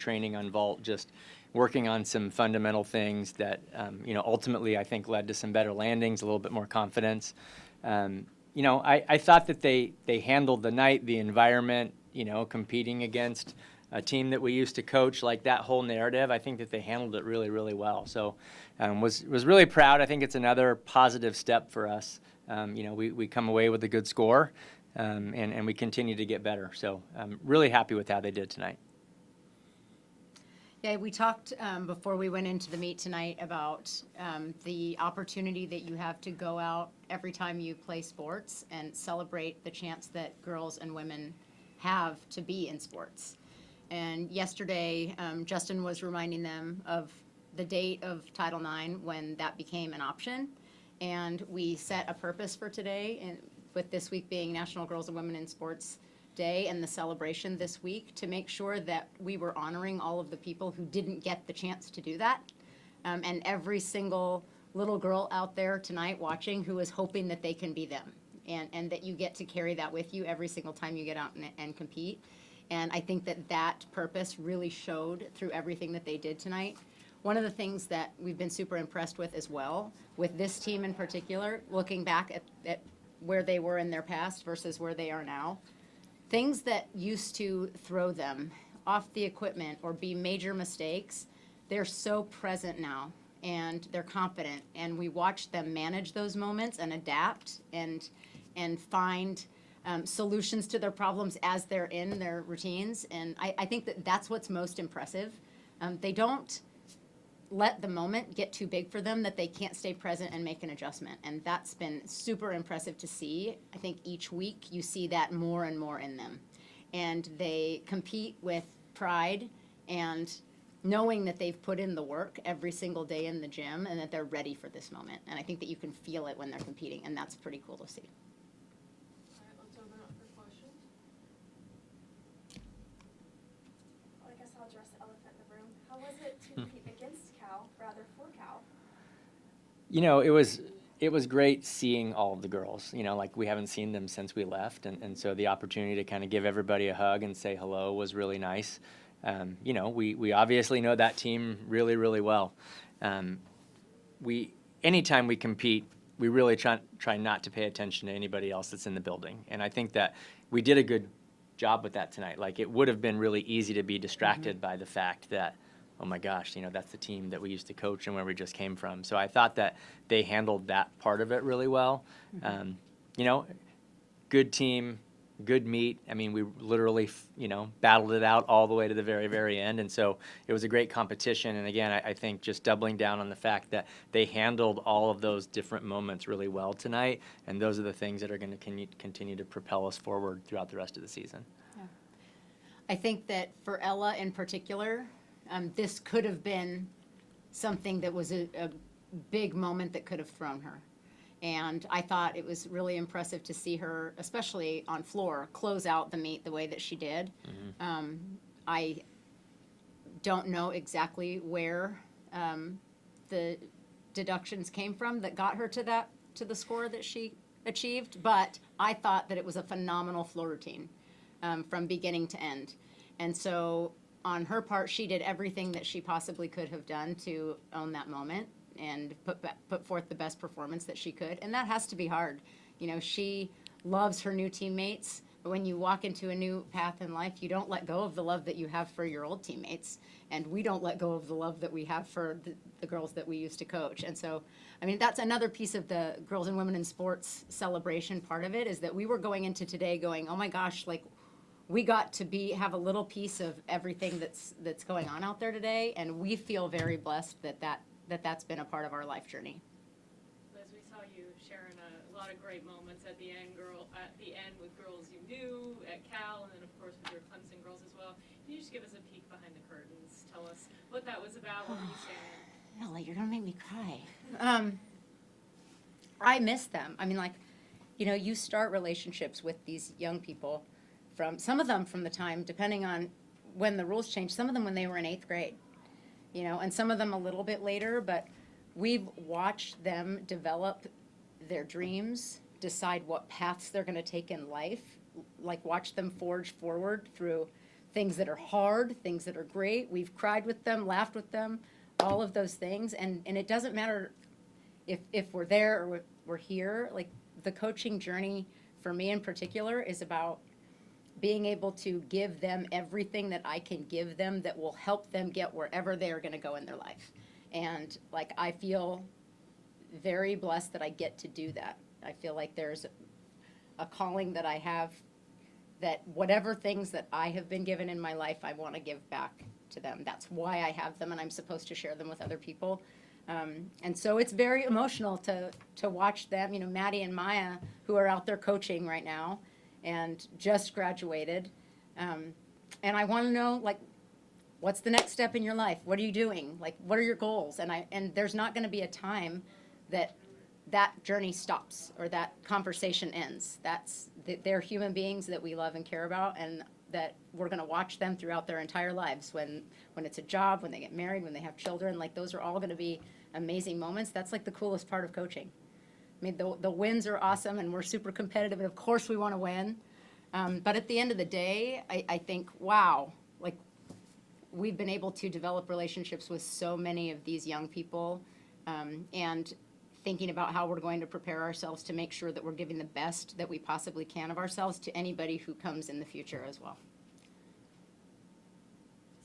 training on vault, just working on some fundamental things that, ultimately I think led to some better landings, a little bit more confidence. I thought that they handled the night, the environment, competing against a team that we used to coach, like that whole narrative. I think that they handled it really, really well. So was really proud. I think it's another positive step for us. We come away with a good score, and we continue to get better. So I'm really happy with how they did tonight. Yeah, we talked before we went into the meet tonight about the opportunity that you have to go out every time you play sports and celebrate the chance that girls and women have to be in sports. And yesterday, Justin was reminding them of the date of Title IX when that became an option. And we set a purpose for today, and with this week being National Girls and Women in Sports Day and the celebration this week, to make sure that we were honoring all of the people who didn't get the chance to do that. And every single little girl out there tonight watching who is hoping that they can be them, and that you get to carry that with you every single time you get out and compete. And I think that that purpose really showed through everything that they did tonight. One of the things that we've been super impressed with as well, with this team in particular, looking back at where they were in their past versus where they are now, things that used to throw them off the equipment or be major mistakes, they're so present now, and they're confident. And we watch them manage those moments and adapt and find solutions to their problems as they're in their routines. And I think that that's what's most impressive. They don't let the moment get too big for them that they can't stay present and make an adjustment. And that's been super impressive to see. I think each week you see that more and more in them. And they compete with pride and knowing that they've put in the work every single day in the gym and that they're ready for this moment. And I think that you can feel it when they're competing, and that's pretty cool to see. Address the elephant in the room. How was it to compete against Cal rather for Cal? It was great seeing all of the girls. Like we haven't seen them since we left, and so the opportunity to kind of give everybody a hug and say hello was really nice. We obviously know that team really, really well. Anytime we compete, we really try not to pay attention to anybody else that's in the building, and I think that we did a good job with that tonight. Like, it would have been really easy to be distracted by the fact that, oh my gosh, that's the team that we used to coach and where we just came from. So I thought that they handled that part of it really well. Good team, good meet. I mean, we literally, battled it out all the way to the very, very end. And so it was a great competition. And again, I think just doubling down on the fact that they handled all of those different moments really well tonight. And those are the things that are going to continue to propel us forward throughout the rest of the season. Yeah. I think that for Ella in particular, this could have been something that was a big moment that could have thrown her. And I thought it was really impressive to see her, especially on floor, close out the meet the way that she did. Mm-hmm. I don't know exactly where the deductions came from that got her to the score that she achieved, but I thought that it was a phenomenal floor routine from beginning to end. And so on her part, she did everything that she possibly could have done to own that moment and put forth the best performance that she could. And that has to be hard. She loves her new teammates, but when you walk into a new path in life, you don't let go of the love that you have for your old teammates. And we don't let go of the love that we have for the girls that we used to coach. And so, that's another piece of the Girls and Women in Sports celebration part of it, is that we were going into today going, oh my gosh, like, we got to have a little piece of everything that's going on out there today. And we feel very blessed that's been a part of our life journey. Liz, we saw you sharing a lot of great moments at the end with girls you knew at Cal, and then of course with your Clemson girls as well. Can you just give us a peek behind the curtains? Tell us what that was about. What were you saying? Ellie, you're gonna make me cry. I miss them. You start relationships with these young people from some of them from the time, depending on when the rules changed. Some of them when they were in 8th grade. And some of them a little bit later, but we've watched them develop their dreams, decide what paths they're going to take in life, like watch them forge forward through things that are hard, things that are great. We've cried with them, laughed with them, all of those things. And it doesn't matter if we're there or we're here. Like, the coaching journey for me in particular is about being able to give them everything that I can give them that will help them get wherever they are going to go in their life. And like, I feel very blessed that I get to do that. I feel like there's a calling that I have, that whatever things that I have been given in my life, I want to give back to them. That's why I have them, and I'm supposed to share them with other people. And so it's very emotional to watch them, you know, Maddie and Maya, who are out there coaching right now and just graduated. And I want to know, like, what's the next step in your life? What are you doing? Like, what are your goals? And there's not going to be a time that journey stops or that conversation ends. They're human beings that we love and care about, and that we're going to watch them throughout their entire lives. When it's a job, when they get married, when they have children, like, those are all going to be amazing moments. That's like the coolest part of coaching. I mean, the wins are awesome, and we're super competitive, and of course we want to win. But at the end of the day, I think, wow, like, we've been able to develop relationships with so many of these young people, and thinking about how we're going to prepare ourselves to make sure that we're giving the best that we possibly can of ourselves to anybody who comes in the future as well.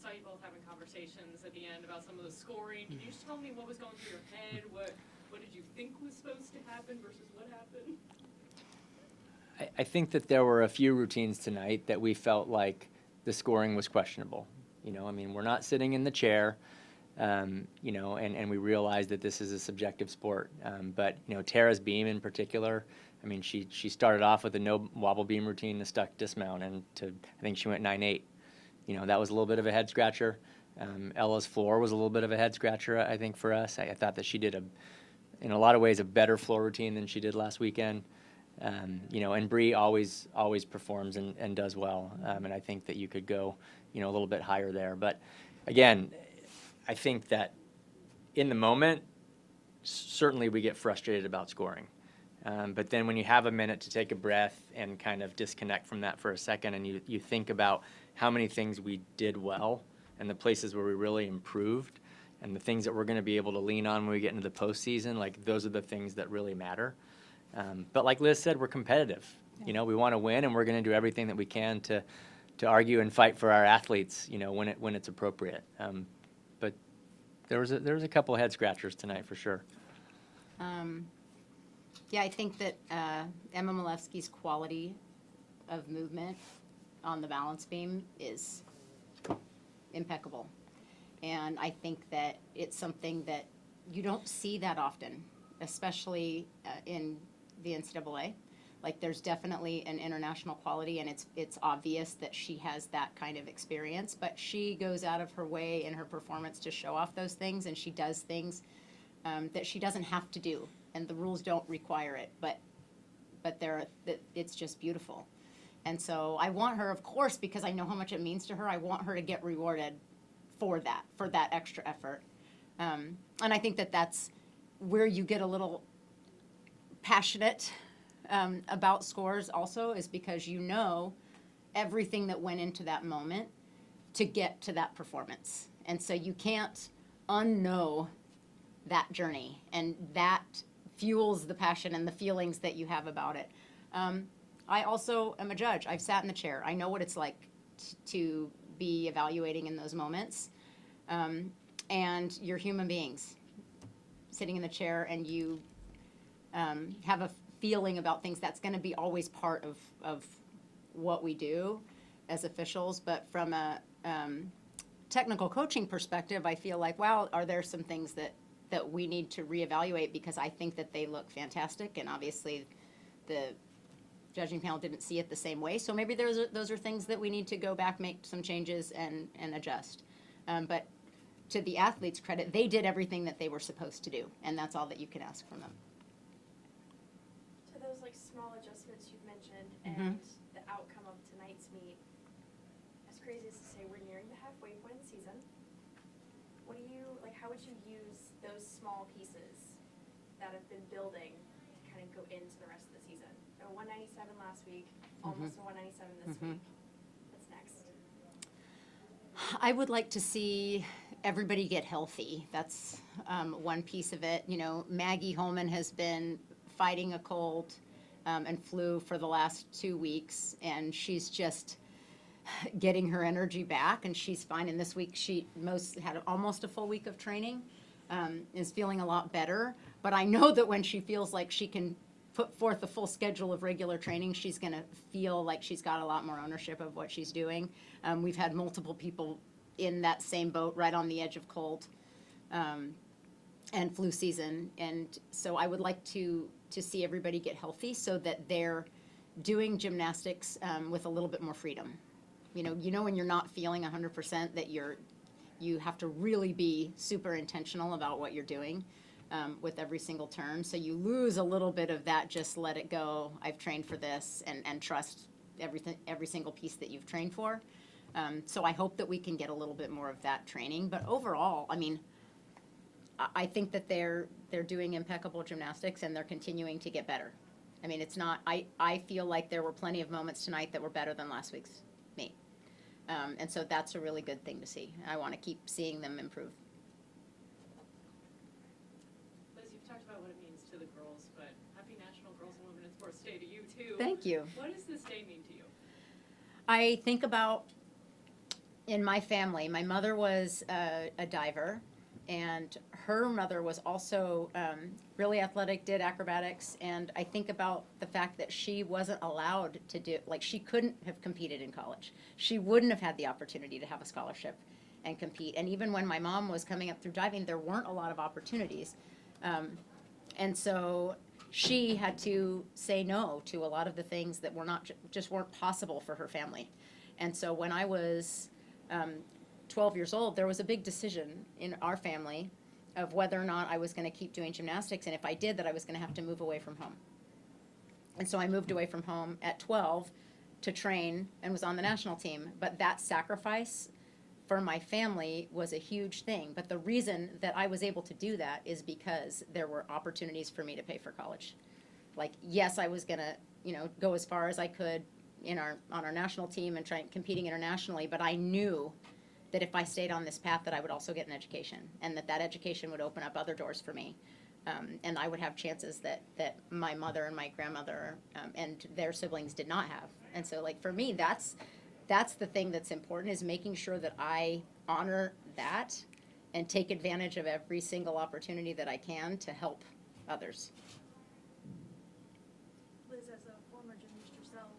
Saw you both having conversations at the end about some of the scoring. Can you just tell me what was going through your head? What did you think was supposed to happen versus what happened? I think that there were a few routines tonight that we felt like the scoring was questionable. You know, I mean, we're not sitting in the chair, you know, and we realize that this is a subjective sport. But, you know, Tara's beam in particular, I mean, she started off with a no wobble beam routine to stuck dismount, and I think she went 9.8. You know, that was a little bit of a head scratcher. Ella's floor was a little bit of a head scratcher, I think, for us. I thought that she did, in a lot of ways, a better floor routine than she did last weekend. You know, and Bree always performs and does well. And I think that you could go, you know, a little bit higher there. But again, I think that in the moment, certainly we get frustrated about scoring. But then when you have a minute to take a breath and kind of disconnect from that for a second, and you think about how many things we did well and the places where we really improved and the things that we're going to be able to lean on when we get into the postseason, like, those are the things that really matter. But like Liz said, we're competitive. You know, we want to win, and we're going to do everything that we can to argue and fight for our athletes, you know, when it's appropriate. But there was a couple of head scratchers tonight for sure. Yeah, I think that Emma Malewski's quality of movement on the balance beam is impeccable. And I think that it's something that you don't see that often, especially in the NCAA. Like, there's definitely an international quality, and it's obvious that she has that kind of experience, but she goes out of her way in her performance to show off those things, and she does things that she doesn't have to do, and the rules don't require it, but it's just beautiful. And so I want her, of course, because I know how much it means to her, I want her to get rewarded for that extra effort. And I think that that's where you get a little passionate about scores also, is because you know everything that went into that moment to get to that performance. And so you can't unknow that journey, and that fuels the passion and the feelings that you have about it. I also am a judge. I've sat in the chair. I know what it's like to be evaluating in those moments. And you're human beings sitting in the chair, and you have a feeling about things. That's going to be always part of what we do as officials. But from a technical coaching perspective, I feel like, wow, are there some things that we need to reevaluate, because I think that they look fantastic, and obviously the judging panel didn't see it the same way. So maybe those are things that we need to go back, make some changes, and adjust. But to the athletes' credit, they did everything that they were supposed to do, and that's all that you can ask from them. To those, like, small adjustments you've mentioned Mhm. and the outcome of tonight's meet, as crazy as to say, we're nearing the halfway point of the season. How would you use those small pieces that have been building to kind of go into the rest of the season? A 197 last week, almost a 197 this week. What's next? I would like to see everybody get healthy. That's one piece of it. You know, Maggie Holman has been fighting a cold and flu for the last 2 weeks, and she's just getting her energy back, and she's fine. And this week she had almost a full week of training, is feeling a lot better. But I know that when she feels like she can put forth a full schedule of regular training, she's going to feel like she's got a lot more ownership of what she's doing. We've had multiple people in that same boat, right on the edge of cold and flu season. And so I would like to see everybody get healthy so that they're doing gymnastics with a little bit more freedom. You know when you're not feeling 100% that you have to really be super intentional about what you're doing with every single turn. So you lose a little bit of that, just let it go, I've trained for this, and trust every single piece that you've trained for. So I hope that we can get a little bit more of that training. But overall, I mean, I think that they're doing impeccable gymnastics and they're continuing to get better. I mean, it's not, I feel like there were plenty of moments tonight that were better than last week's meet. And so that's a really good thing to see. I want to keep seeing them improve. Liz, you've talked about what it means to the girls, but happy National Girls and Women in Sports Day to you too. Thank you. What does this day mean to you? I think about, in my family, my mother was a diver, and her mother was also really athletic, did acrobatics, and I think about the fact that she wasn't allowed to do, like she couldn't have competed in college. She wouldn't have had the opportunity to have a scholarship and compete. And even when my mom was coming up through diving, there weren't a lot of opportunities. And so she had to say no to a lot of the things that were not, just weren't possible for her family. And so when I was 12 years old, there was a big decision in our family of whether or not I was going to keep doing gymnastics, and if I did, that I was going to have to move away from home. And so I moved away from home at 12 to train and was on the national team. But that sacrifice for my family was a huge thing. But the reason that I was able to do that is because there were opportunities for me to pay for college. Like, yes, I was going to, go as far as I could on our national team and competing internationally, but I knew that if I stayed on this path that I would also get an education, and that education would open up other doors for me. And I would have chances that my mother and my grandmother and their siblings did not have. And so, like, for me, that's the thing that's important, is making sure that I honor that and take advantage of every single opportunity that I can to help others. Liz, as a former gymnast yourself,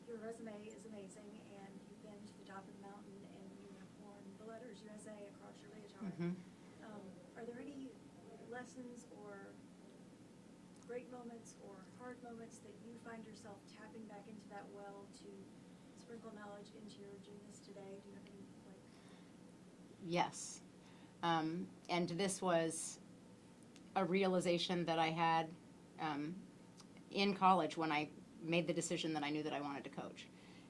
your resume is amazing, and you've been to the top of the mountain, and you have worn the letters USA across your leotard. Mm-hmm. Are there any lessons or great moments or hard moments that you find yourself tapping back into that well to sprinkle knowledge into your gymnast today? Do you have any, Yes. And this was a realization that I had in college when I made the decision that I knew that I wanted to coach.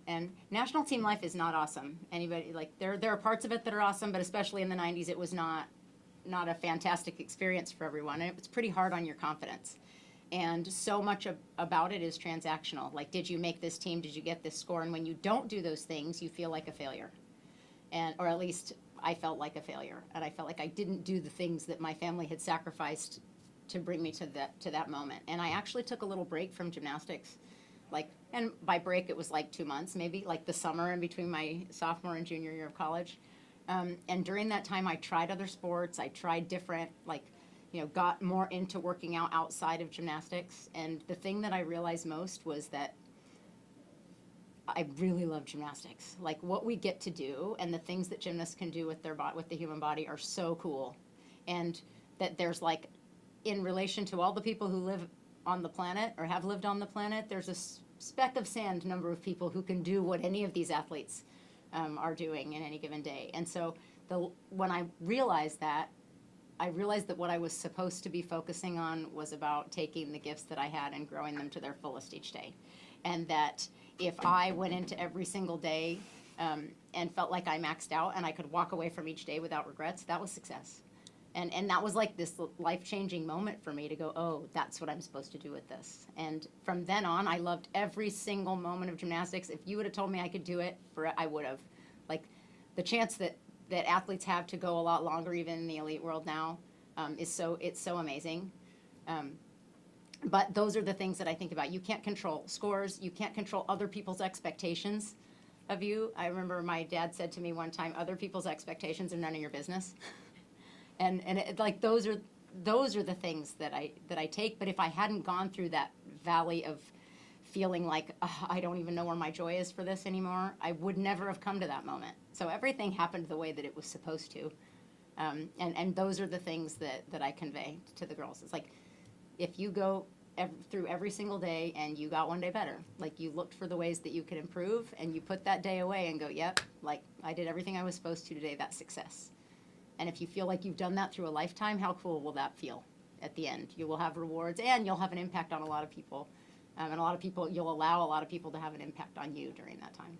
And national team life is not awesome. Anybody, like, there are parts of it that are awesome, but especially in the 90s, it was not a fantastic experience for everyone. And it's pretty hard on your confidence. And so much about it is transactional. Like, did you make this team? Did you get this score? And when you don't do those things, you feel like a failure. Or at least I felt like a failure. And I felt like I didn't do the things that my family had sacrificed to bring me to that moment. And I actually took a little break from gymnastics. And by break, it was like 2 months, maybe, like the summer in between my sophomore and junior year of college. And during that time, I tried other sports. I tried different, got more into working out outside of gymnastics. And the thing that I realized most was that I really love gymnastics. Like, what we get to do and the things that gymnasts can do with with the human body are so cool. And that there's, in relation to all the people who live on the planet or have lived on the planet, there's a speck of sand number of people who can do what any of these athletes are doing in any given day. And so when I realized that what I was supposed to be focusing on was about taking the gifts that I had and growing them to their fullest each day. And that if I went into every single day and felt like I maxed out and I could walk away from each day without regrets, that was success. And that was like this life-changing moment for me to go, oh, that's what I'm supposed to do with this. And from then on, I loved every single moment of gymnastics. If you would have told me I could do it, I would have. Like, the chance that athletes have to go a lot longer, even in the elite world now, it's so amazing. But those are the things that I think about. You can't control scores. You can't control other people's expectations of you. I remember my dad said to me one time, other people's expectations are none of your business. and like those are the things that I take. But if I hadn't gone through that valley of feeling like, oh, I don't even know where my joy is for this anymore, I would never have come to that moment. So everything happened the way that it was supposed to. And those are the things that I convey to the girls. It's like, if you go through every single day and you got one day better, like you looked for the ways that you could improve and you put that day away and go, yep, like I did everything I was supposed to today, that's success. And if you feel like you've done that through a lifetime, how cool will that feel at the end? You will have rewards and you'll have an impact on a lot of people. And you'll allow a lot of people to have an impact on you during that time.